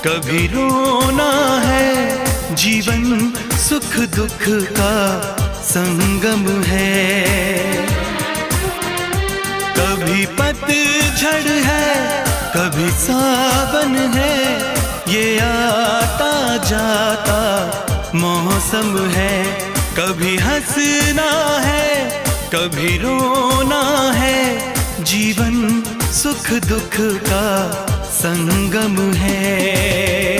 कभी रोना है, जीवन सुख दुख का संगम है। कभी पतझड़ है, कभी सावन है, ये आता जाता मौसम है। कभी हंसना है, कभी रोना है, जीवन सुख दुख का संगम है।